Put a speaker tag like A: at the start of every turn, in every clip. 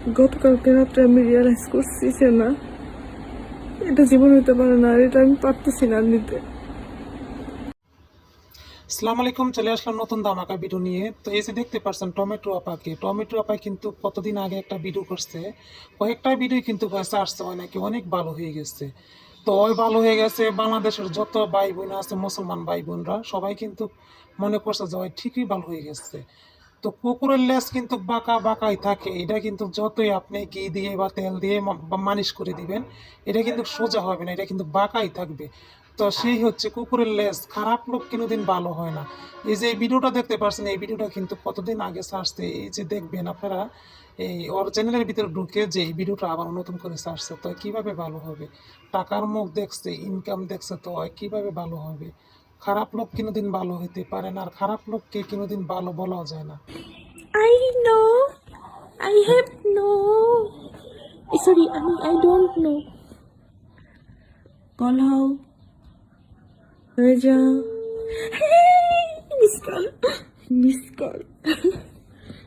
A: গতকালকে রাত্রে আমি রিয়ালাইজ করছি যে না, এটা জীবন হইতে পারে না, আর এটা আমি পারতেছি না নিতে।
B: আসসালামু আলাইকুম, চলে আসলাম নতুন ধামাকা ভিডিও নিয়ে। তো এই যে দেখতে পাচ্ছেন টমেটো আপা কিন্তু কতদিন আগে একটা ভিডিও করছে, কয়েকটা ভিডিও কিন্তু আসছে হয় নাকি অনেক ভালো হয়ে গেছে। তো ওই ভালো হয়ে গেছে, বাংলাদেশের যত ভাই বোন আছে মুসলমান ভাই বোনরা সবাই কিন্তু মনে করছে যে ওই ঠিকই ভালো হয়ে গেছে। তো কুকুরের লেজ কিন্তু বাঁকা বাঁকাই থাকে, এটা কিন্তু যতই আপনি ঘি দিয়ে বা তেল দিয়ে মালিশ করে দিবেন, এটা কিন্তু সোজা হবে না, এটা কিন্তু বাঁকাই থাকবে। তো সেই হচ্ছে কুকুরের লেজ, খারাপ লোক কোনোদিন ভালো হয় না। এই যে এই ভিডিওটা দেখতে পাচ্ছেন, এই ভিডিওটা কিন্তু কতদিন আগে ছাড়ছে, এই যে দেখবেন আপনারা এই অরিজিনালের ভিতরে ঢুকে যে এই ভিডিওটা আবার নতুন করে ছাড়ছে, তো কিভাবে ভালো হবে? টাকার মুখ দেখছে, ইনকাম দেখছে, তো কিভাবে ভালো হবে? খারাপ লোক কোনোদিন ভালো হইতে পারে না, আর খারাপ লোককে কোনোদিন ভালো বলা যায় না।
A: I know, I have no, sorry, I don't know. Call হও, হয়ে যাও। Miss call, miss call.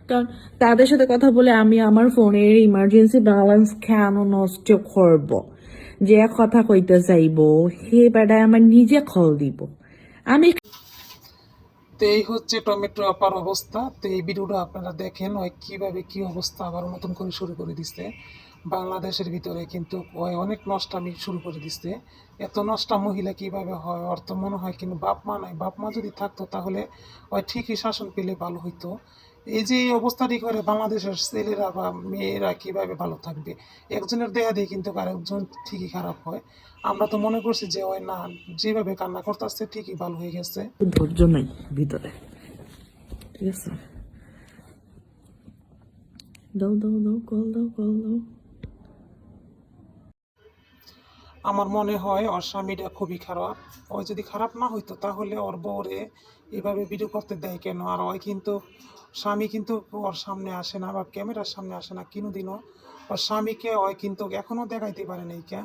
A: কারণ তাদের সাথে কথা বলে আমি আমার ফোনের ইমার্জেন্সি ব্যালেন্স কেন নষ্ট করব? যে কথা কইতে চাইবো সে বেড়ায় আমার নিজে কল দিব। আমি
B: তো এই হচ্ছে টমেটো আপার অবস্থা। তো এই ভিডিওটা আপনারা দেখেন ওই কিভাবে কি অবস্থা আবার নতুন করে শুরু করে দিচ্ছে বাংলাদেশের ভিতরে, কিন্তু ওই অনেক নষ্টামি শুরু করে দিচ্ছে। এত নষ্টা মহিলা কিভাবে হয়? অর্থ মনে হয় কিন্তু বাপ মা নাই, বাপ মা যদি থাকতো তাহলে ওই ঠিকই শাসন পেলে ভালো হইতো। এই যে এই অবস্থাটি করে বাংলাদেশের ছেলেরা বা মেয়েরা কিভাবে ভালো থাকবে? একজনের দেহা দিয়ে কিন্তু আরেকজন ঠিকই খারাপ হয়। আমরা তো মনে করছি যে ওই না, যেভাবে কান্না করতেছে ঠিকই ভালো হয়ে গেছে।
A: ধৈর্য নাই ভিতরে, ঠিক আছে? দাও দাও দাও, কল দাও, কল দাও।
B: আমার মনে হয় ওর স্বামীটা খুবই খারাপ। ওই যদি খারাপ না হইতো তাহলে ওর বউরে এভাবে ভিডিও করতে দেয় কেন? আর ওই কিন্তু স্বামী কিন্তু ওর সামনে আসে না বা ক্যামেরার সামনে আসে না কোনোদিনও। ওর স্বামীকে ওই কিন্তু এখনো দেখাইতে পারে নাই কে।